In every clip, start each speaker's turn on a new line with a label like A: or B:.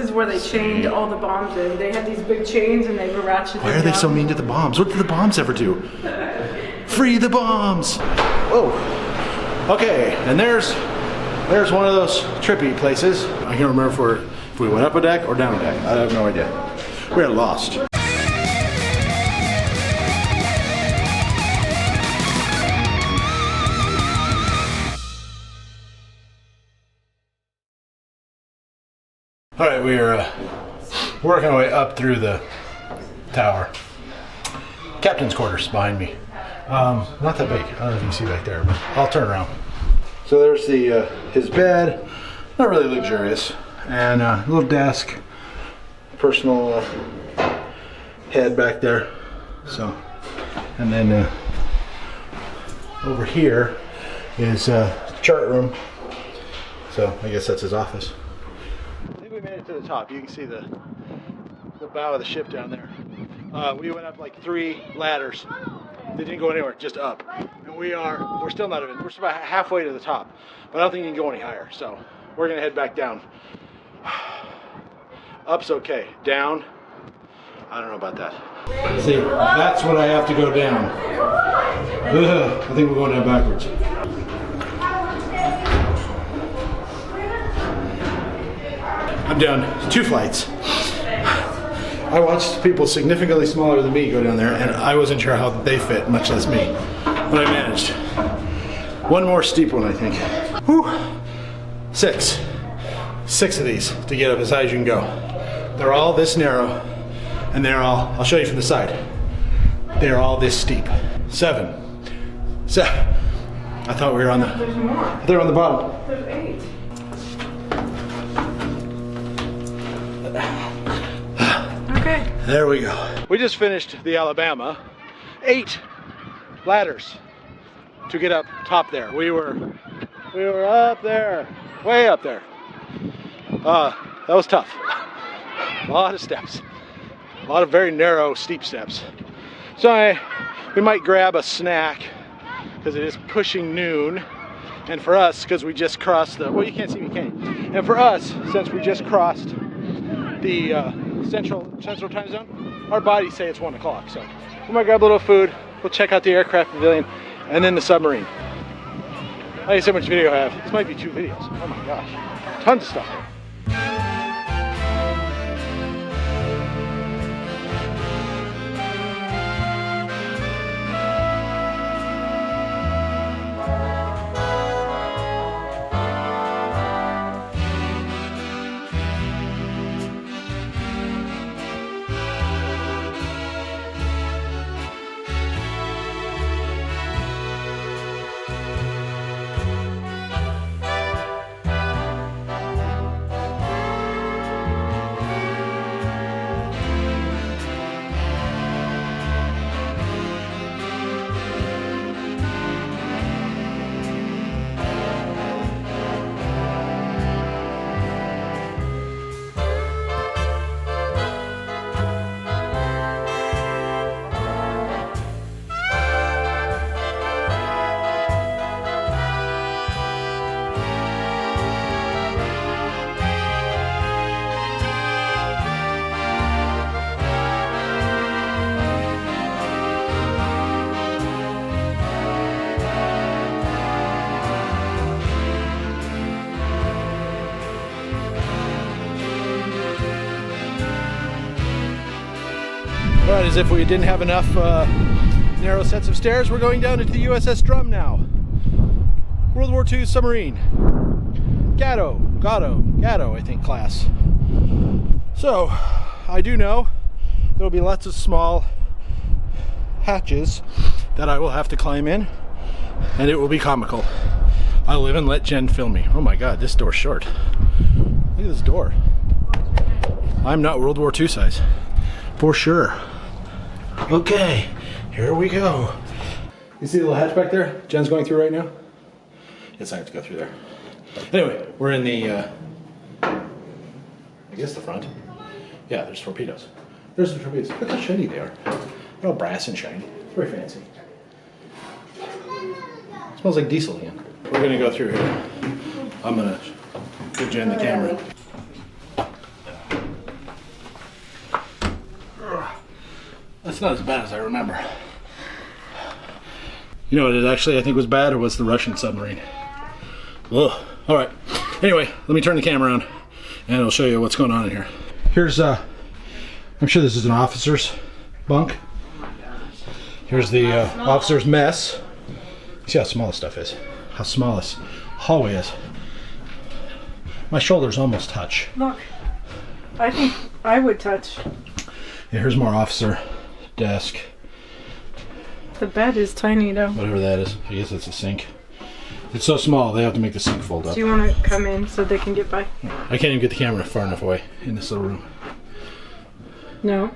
A: is where they chained all the bombs in. They had these big chains and they were ratcheted.
B: Why are they so mean to the bombs? What did the bombs ever do? Free the bombs! Whoa. Okay, and there's one of those trippy places. I can't remember if we went up a deck or down a deck. I have no idea. We're lost. All right, we are working our way up through the tower. Captain's quarters behind me. Not that big. I don't know if you can see back there, but I'll turn around. So there's the his bed, not really luxurious, and a little desk, personal head back there. So, and then over here is chart room. So I guess that's his office. I think we made it to the top. You can see the bow of the ship down there. We went up like 3 ladders. They didn't go anywhere, just up. And we're still not even, we're about halfway to the top. But I don't think you can go any higher. So we're gonna head back down. Up's okay. Down, I don't know about that. See, that's what I have to go down. Ugh, I think we're going down backwards. I'm down 2 flights. I watched people significantly smaller than me go down there, and I wasn't sure how they fit, much less me. But I managed. One more steep one, I think. Whew. 6 of these to get up as high as you can go. They're all this narrow, and they're all, I'll show you from the side. They're all this steep. 7. I thought we were on the,
A: There's more.
B: they're on the bottom.
A: There's 8. Okay.
B: There we go. We just finished the Alabama. 8 ladders to get up top there. We were up there, way up there. That was tough. A lot of steps. A lot of very narrow, steep steps. So we might grab a snack because it is pushing noon. And for us, because we just crossed the, well, you can't see me, can you? And for us, since we just crossed the central time zone, our bodies say it's 1 o'clock. So we might grab a little food. We'll check out the aircraft pavilion and then the submarine. I need so much video I have. This might be 2 videos. Oh my gosh. Tons of stuff. Right, as if we didn't have enough narrow sets of stairs, we're going down into the USS Drum now. World War II submarine. Gato, I think, class. So, I do know there will be lots of small hatches that I will have to climb in, and it will be comical. I'll even let Jen film me. Oh my god, this door's short. Look at this door. I'm not World War II size, for sure. Okay, here we go. You see the little hatch back there Jen's going through right now? Yes, I have to go through there. Anyway, we're in the, I guess the front. Yeah, there's torpedoes. There's the torpedoes. Look how shiny they are. They're all brass and shiny. It's very fancy. It smells like diesel again. We're gonna go through here. I'm gonna give Jen the camera. It's not as bad as I remember. You know what it actually I think was bad? It was the Russian submarine. Ugh. All right. Anyway, let me turn the camera on and I'll show you what's going on in here. Here's, I'm sure this is an officer's bunk. Here's the officer's mess. See how small this stuff is. How small this hallway is. My shoulders almost touch.
A: Look, I think I would touch.
B: Yeah, here's more officer desk.
A: The bed is tiny though.
B: Whatever that is. I guess it's a sink. It's so small, they have to make the sink fold up.
A: Do you want to come in so they can get by?
B: I can't even get the camera far enough away in this little room.
A: No.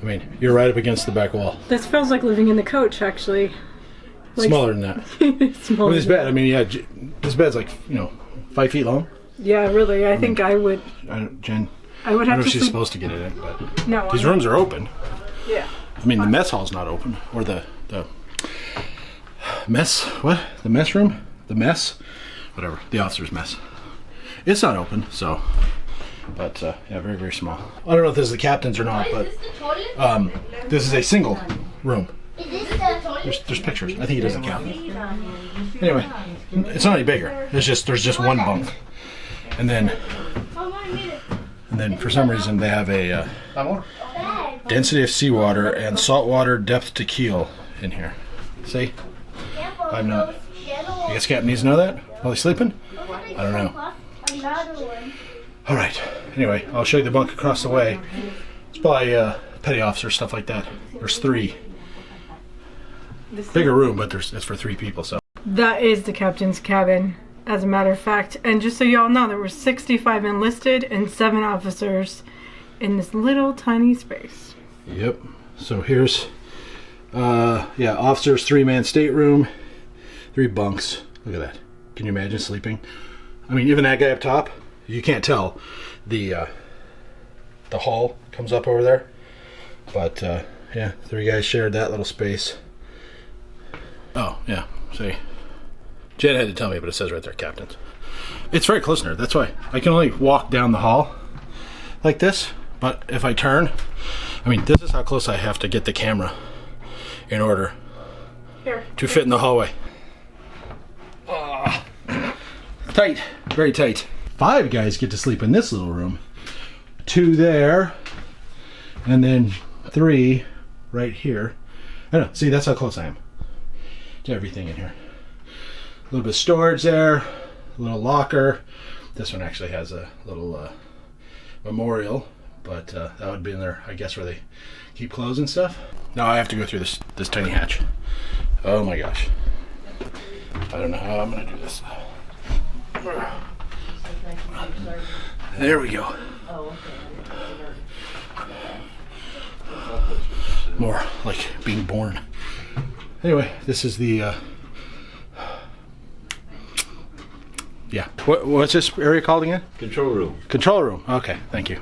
B: I mean, you're right up against the back wall.
A: This feels like living in the coach, actually. Like,
B: smaller than that.
A: smaller.
B: Well, this bed, I mean, yeah, this bed's like, 5 feet long.
A: Yeah, really. I think I would.
B: Jen,
A: I would
B: I don't
A: have
B: know
A: to
B: if she's
A: sleep.
B: supposed to get it in, but
A: No.
B: these rooms are open.
A: Yeah.
B: I mean, the mess hall's not open, or the mess. What? The mess room? The mess? Whatever. The officer's mess. It's not open, so. But yeah, very, very small. I don't know if this is the captain's or not, but this is a single room. There's pictures. I think he doesn't count. Anyway, it's not any bigger. It's just there's just one bunk, and then for some reason they have a density of seawater and saltwater depth to keel in here. See? I'm not. I guess Captain needs to know that while he's sleeping. I don't know. All right. Anyway, I'll show you the bunk across the way. It's by petty officer, stuff like that. There's 3. Bigger room, but it's for 3 people. So
A: That is the captain's cabin, as a matter of fact. And just so y'all know, there were 65 enlisted and 7 officers in this little tiny space.
B: Yep. So here's officer's 3-man stateroom, 3 bunks. Look at that. Can you imagine sleeping? I mean, even that guy up top, you can't tell the hall comes up over there. But yeah, 3 guys shared that little space. Oh yeah, see, Jen had to tell me, but it says right there, captains. It's very close in there. That's why I can only walk down the hall like this. But if I turn, I mean, this is how close I have to get the camera in order to fit in the hallway. Tight, very tight. 5 guys get to sleep in this little room. 2 there, and then 3 right here. I know, see, that's how close I am to everything in here. A little bit of storage there, a little locker. This one actually has a little memorial, but that would be in there, I guess, where they keep clothes and stuff. Now I have to go through this tiny hatch. Oh my gosh. I don't know how I'm gonna do this. There we go. More like being born. Anyway, this is the yeah. What's this area called again?
C: Control room.
B: Control room. Okay, thank you.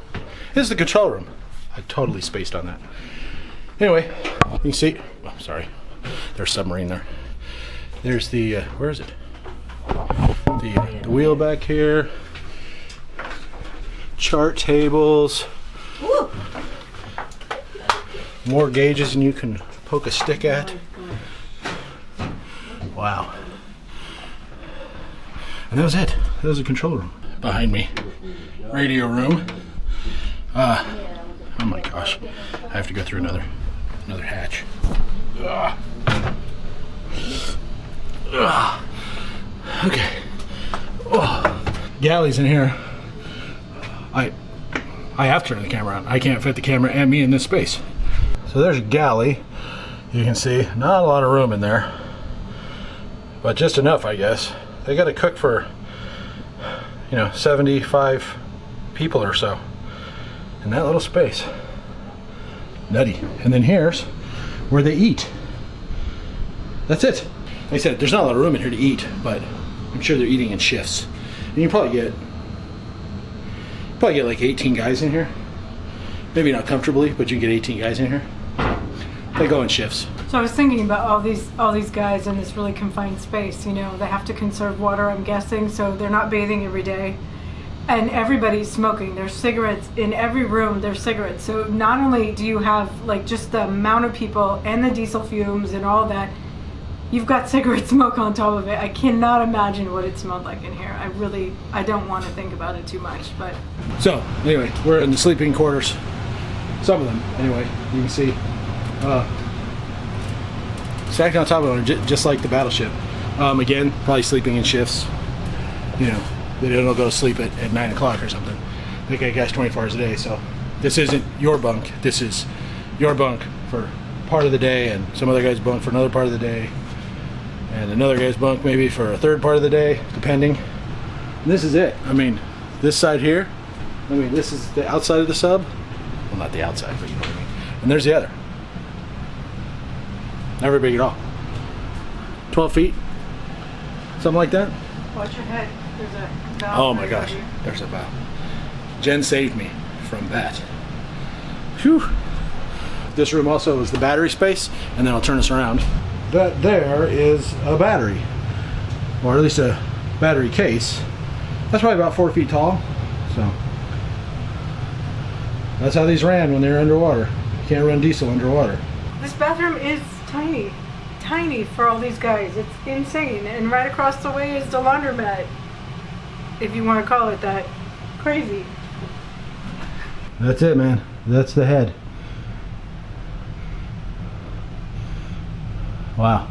B: This is the control room. I totally spaced on that. Anyway, you can see. Oh, sorry, there's a submarine there. There's the where is it? The wheel back here. Chart tables.
A: Woo.
B: More gauges than you can poke a stick at. Wow. And that was it. That was the control room. Behind me, radio room. Oh my gosh. I have to go through another hatch. Ugh. Ugh. Okay. Oh. Galley's in here. I have to turn the camera on. I can't fit the camera and me in this space. So there's a galley. You can see not a lot of room in there, but just enough, I guess. They got to cook for 75 people or so in that little space. Nutty. And then here's where they eat. That's it. Like I said, there's not a lot of room in here to eat, but I'm sure they're eating in shifts. And you probably get like 18 guys in here. Maybe not comfortably, but you can get 18 guys in here. They go in shifts.
A: So I was thinking about all these guys in this really confined space. They have to conserve water, I'm guessing, so they're not bathing every day. And everybody's smoking. There's cigarettes in every room. There's cigarettes. So not only do you have like just the amount of people and the diesel fumes and all that, you've got cigarette smoke on top of it. I cannot imagine what it smelled like in here. I don't want to think about it too much. But
B: so anyway, we're in the sleeping quarters. Some of them, anyway. You can see stacked on top of it, just like the Battleship. Again, probably sleeping in shifts. You know. They don't go to sleep at 9 o'clock or something. They got guys 24 hours a day, so this isn't your bunk. This is your bunk for part of the day, and some other guy's bunk for another part of the day, and another guy's bunk maybe for a third part of the day, depending. And this is it. I mean, this side here, I mean, this is the outside of the sub. Well, not the outside, but you know what I mean. And there's the other. Not very big at all. 12 feet, something like that.
A: watch your head. There's a valve.
B: Oh my gosh, there's a valve. Jen saved me from that. Whew. This room also is the battery space, and then I'll turn us around. That there is a battery, or at least a battery case. That's probably about 4 feet tall. So that's how these ran when they were underwater. You can't run diesel underwater.
A: This bathroom is tiny. Tiny for all these guys. It's insane. And right across the way is the laundromat, if you want to call it that. Crazy.
B: That's it, man. That's the head. Wow.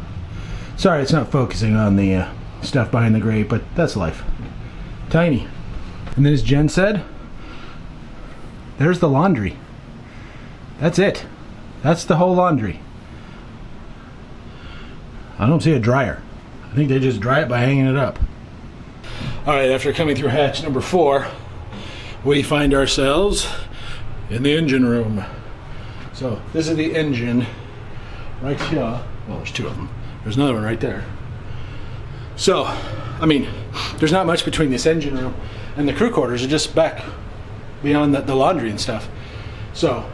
B: Sorry, it's not focusing on the stuff behind the grate, but that's life. Tiny. And then as Jen said, there's the laundry. That's it. That's the whole laundry. I don't see a dryer. I think they just dry it by hanging it up. Alright, after coming through hatch number 4, we find ourselves in the engine room. So this is the engine right here. Well, there's 2 of them. There's another one right there. So, I mean, there's not much between this engine room and the crew quarters. Are just back beyond the laundry and stuff. So,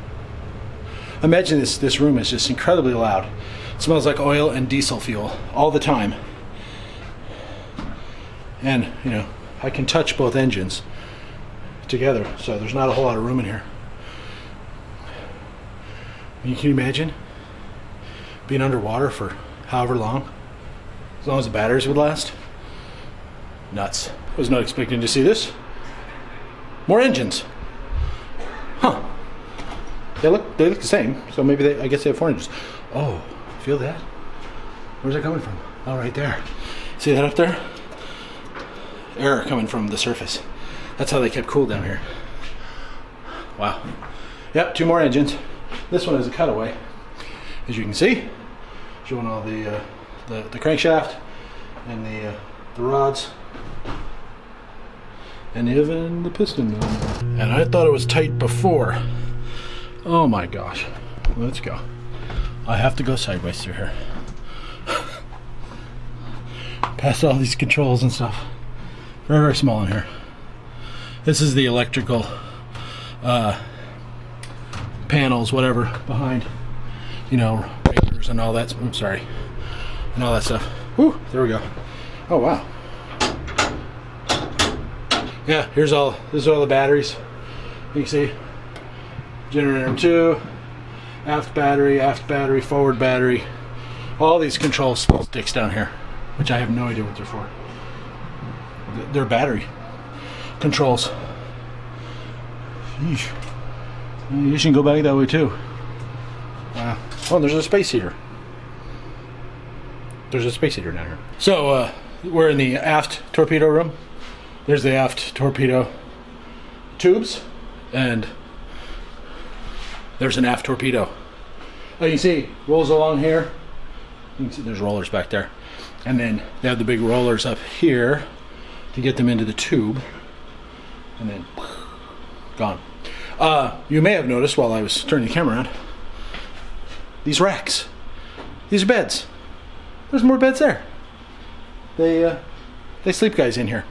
B: imagine this room is just incredibly loud. It smells like oil and diesel fuel all the time. And, you know, I can touch both engines together, so there's not a whole lot of room in here. You can imagine being underwater for however long, as long as the batteries would last. Nuts. Was not expecting to see this. More engines. Huh. They look the same, so maybe I guess they have 4 engines. Oh, feel that? Where's it coming from? Oh, right there. See that up there? Air coming from the surface. That's how they kept cool down here. Wow. Yep, 2 more engines. This one is a cutaway, as you can see, showing all the crankshaft and the rods, and even the piston mill. And I thought it was tight before. Oh my gosh. Let's go. I have to go sideways through here. Past all these controls and stuff. Very, very small in here. This is the electrical panels, whatever, behind, you know, breakers and all that. I'm sorry, and all that stuff. Whew, there we go. Oh wow. Yeah, this is all the batteries. You can see generator 2, aft battery, forward battery. All these control sticks down here, which I have no idea what they're for. They're battery controls. Sheesh. You should go back that way too. Wow. Oh, there's a space heater. There's a space heater down here. So we're in the aft torpedo room. There's the aft torpedo tubes, and there's an aft torpedo. Oh, you can see rolls along here. You can see there's rollers back there, and then they have the big rollers up here to get them into the tube, and then gone. You may have noticed while I was turning the camera around, these racks. These are beds. There's more beds there. They sleep guys in here.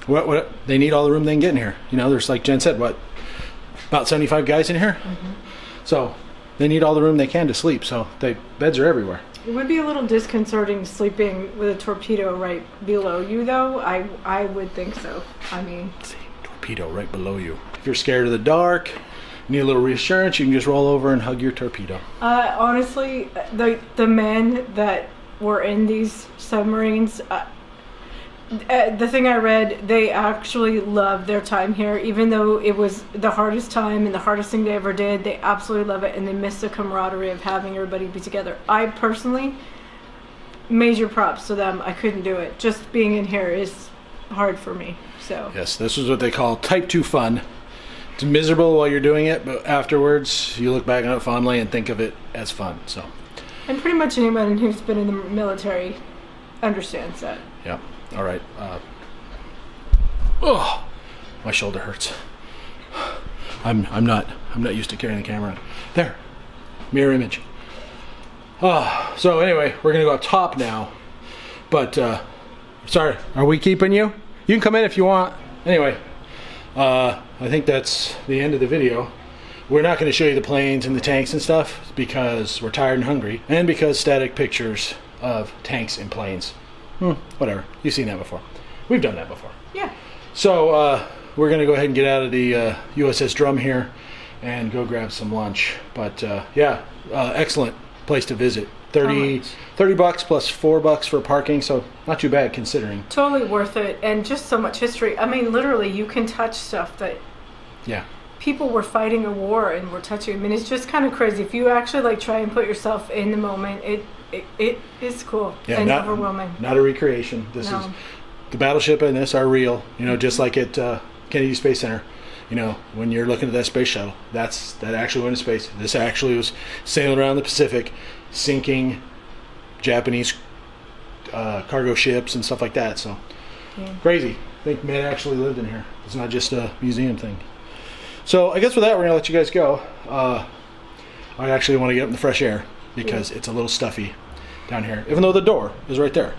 B: What they need all the room they can get in here. You know, there's, like Jen said, what, about 75 guys in here? Mm-hmm. So they need all the room they can to sleep, so beds are everywhere.
A: It would be a little disconcerting sleeping with a torpedo right below you, though. I would think so. I mean,
B: see, torpedo right below you. If you're scared of the dark, need a little reassurance, you can just roll over and hug your torpedo.
A: Honestly, the men that were in these submarines, the thing I read, they actually loved their time here. Even though it was the hardest time and the hardest thing they ever did, they absolutely love it, and they miss the camaraderie of having everybody be together. I personally, major props to them. I couldn't do it. Just being in here is hard for me. So
B: yes, this is what they call type 2 fun. It's miserable while you're doing it, but afterwards you look back on it fondly and think of it as fun. So,
A: and pretty much anyone who's been in the military understands that.
B: Yeah. All right. Oh, my shoulder hurts. I'm not used to carrying the camera. There, mirror image. So anyway, we're gonna go up top now. But sorry, are we keeping you? You can come in if you want. Anyway, I think that's the end of the video. We're not going to show you the planes and the tanks and stuff because we're tired and hungry, and because static pictures of tanks and planes. Whatever. You've seen that before. We've done that before.
A: Yeah.
B: So we're going to go ahead and get out of the USS Drum here and go grab some lunch. But yeah, excellent place to visit. 30 bucks plus $4 for parking, so not too bad considering.
A: Totally worth it, and just so much history. I mean, literally, you can touch stuff that people were fighting a war and were touching. I mean, it's just kind of crazy. If you actually like try and put yourself in the moment, it is cool and overwhelming. Not a recreation. This is the battleship and this are real. You know, just like at Kennedy Space Center. You know, when you're looking at that space shuttle, that actually went to space. This actually was sailing around the Pacific, sinking Japanese cargo ships and stuff like that. So crazy. I think men actually lived in here. It's not just a museum thing. So I guess with that, we're gonna let you guys go. I actually want to get up in the fresh air because it's a little stuffy down here, even though the door is right there.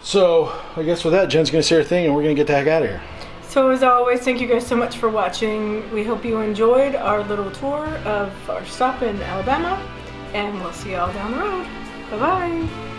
A: So I guess with that, Jen's gonna say her thing, and we're gonna get the heck out of here. So as always, thank you guys so much for watching. We hope you enjoyed our little tour of our stop in Alabama, and we'll see you all down the road. Bye-bye.